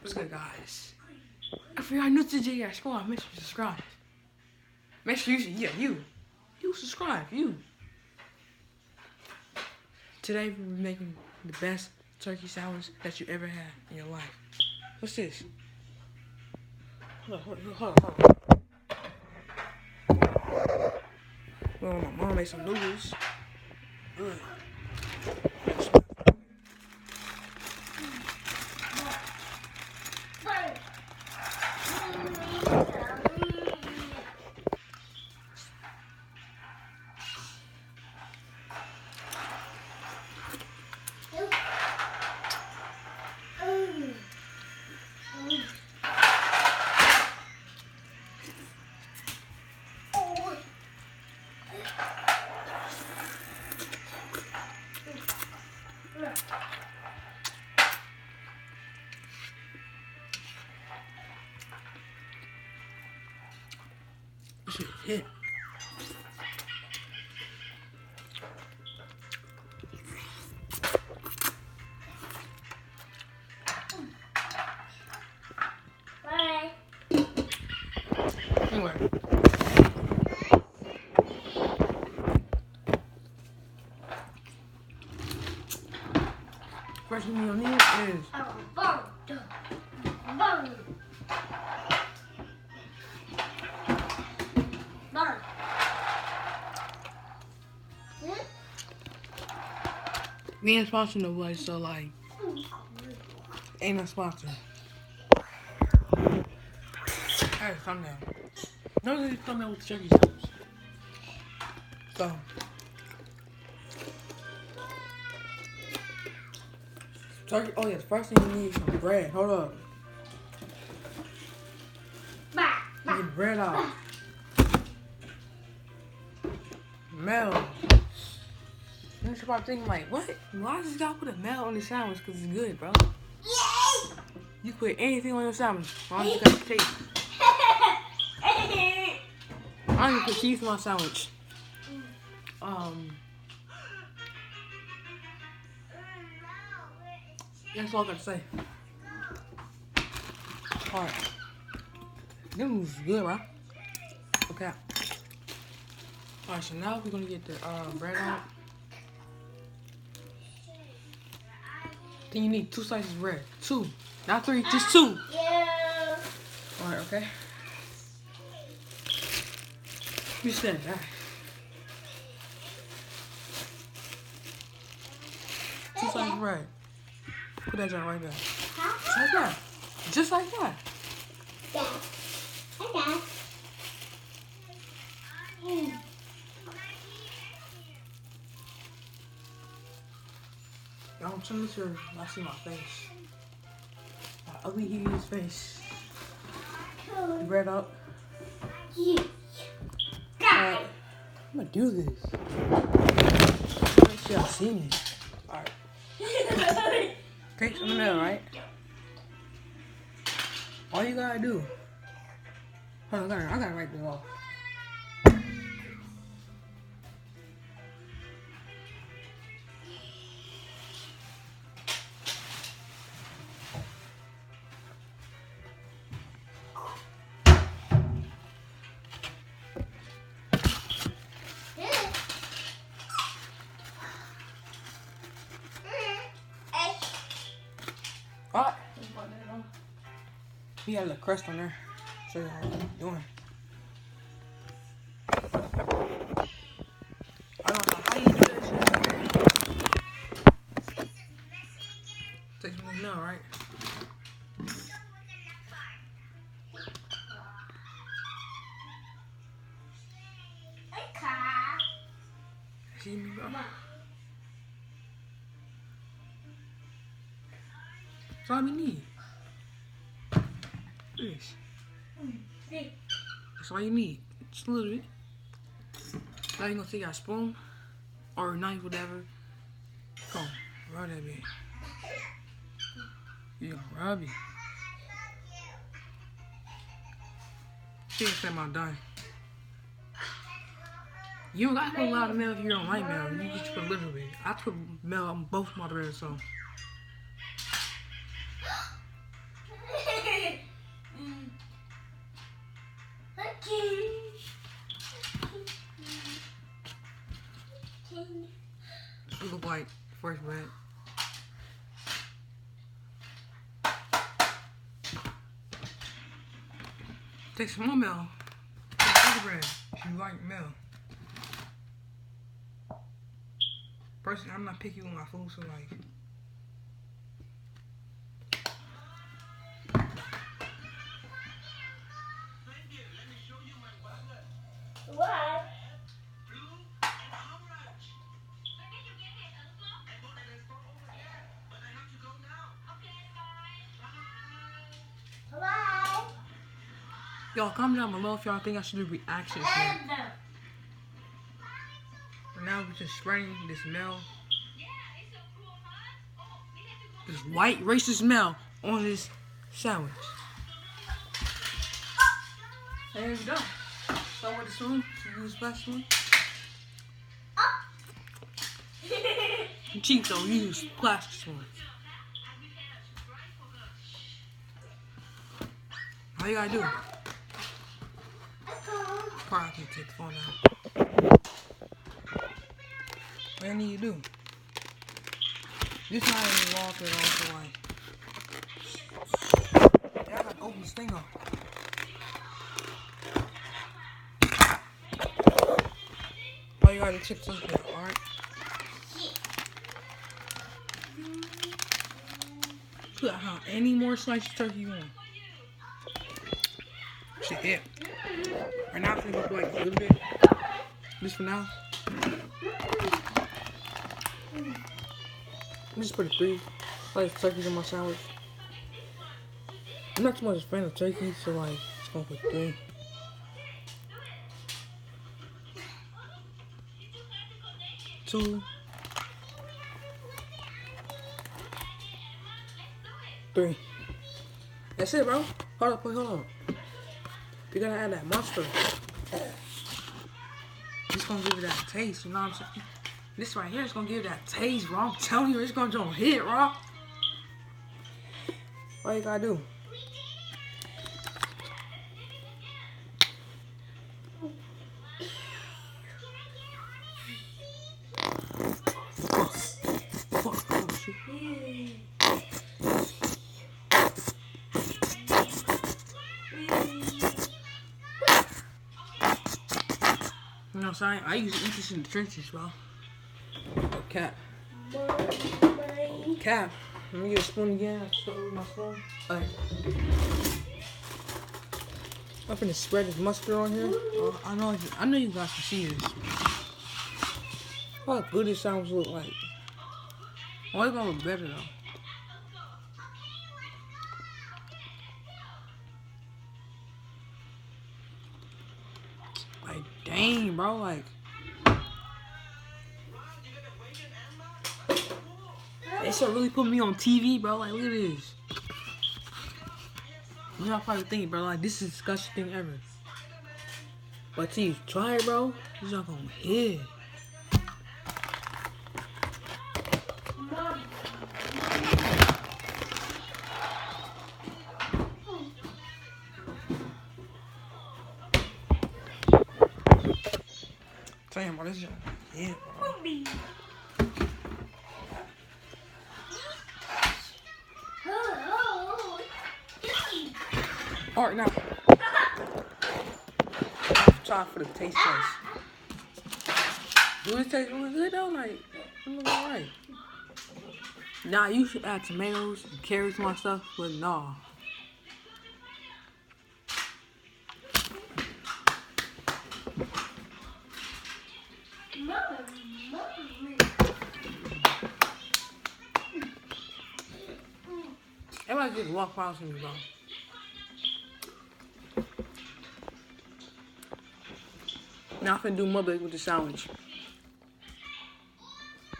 What's good, guys? If you're new to JR Squad, make sure you subscribe. Make sure you subscribe, you. Today we're making the best turkey sandwich that you ever had in your life. What's this? Hold on. Well, my mom made some noodles. Good. This shit hit. Anyway. First thing you'll need is we ain't sponsored nobody, so like ain't no sponsor. Hey, calm down. Don't really come out with the turkey sandwich. So turkey. Oh yeah, the first thing you need is some bread. Hold up. Get the bread out. Mel. You should probably think like, what? Why does this guy put a mel on the sandwich? Cause it's good, bro. You put anything on your sandwich. Why don't you got taste? I don't even put cheese on my sandwich. That's all I gotta say. Alright. This was good, bro. Okay. Alright, so now we're gonna get the bread out. Then you need 2 slices of bread. 2. Not 3, just 2. Yeah. Alright, okay. You said that. 2 slices of bread. Put that down right there. Just like that. Just like that. Yeah. Okay. Y'all, I'm trying to make sure y'all see my face. My ugly, hideous face. Bread up. Yeah. Alright. I'm gonna do this. Make sure y'all see me. Alright. Take some of that, right? All you gotta do. Hold on, I gotta write this off. Alright. He got a little crust on there. Show you how he's doing. I don't know how you do that shit. Take some of this now, right? See me, bro? That's all we need. This. That's all you need. Just a little bit. Now you're gonna take your spoon or a knife, whatever. Come on, rub that bit. You gonna rub it. See if I'm done. You don't gotta put a lot of milk if you don't like milk. You just put a little bit. I put milk on both my bread, so. it look like fresh bread. Take some more milk. Take other bread if you like milk. Personally, I'm not picky with my food, so like. What? Bye. Y'all, comment down below if y'all think I should do reactions here. And now we're just spreading this milk. This white racist smell on this sandwich. There you go. Start with the spoon. You use plastic one. Cheap though, use plastic spoon. All you gotta do. Probably can take the phone out. What you need to do? This not even locked at all, so like. Yeah, I gotta open this thing up. All you gotta check this out, alright? Put how any more slices of turkey you want. Shit, yeah. Right now, I'm gonna go like a little bit. Just for now. I'm just putting 3 slices of turkeys in my sandwich. I'm not too much a fan of turkey, so like, just gonna put 3. Two. 3. That's it, bro. Hold up. You gotta add that mustard. It's gonna give it that taste, you know what I'm saying? This right here is gonna give it that taste, bro. I'm telling you, it's gonna hit, bro. All you gotta do. Fuck, oh shit. You know what I'm saying? I used to eat this in the trenches, bro. Oh, Cap. Cap. Let me get a spoon again. I start with my spoon. Alright. I'm finna spread this mustard on here. I know you guys can see this. How good this sandwich look like. Oh, it's gonna look better though. Like, dang, bro, like. They should really put me on TV, bro. Like, look at this. What y'all probably think, bro? Like, this is the disgusting thing ever. But till you try it, bro, this not gonna hit. Damn, bro, this is yeah, bro. Alright, now. Try for the taste test. Do it taste really good though? Like, it look alright. Nah, you should add tomatoes and carrots and my stuff, but nah. Everybody just walk past me, bro. Now I'm finna do mukbang with the sandwich.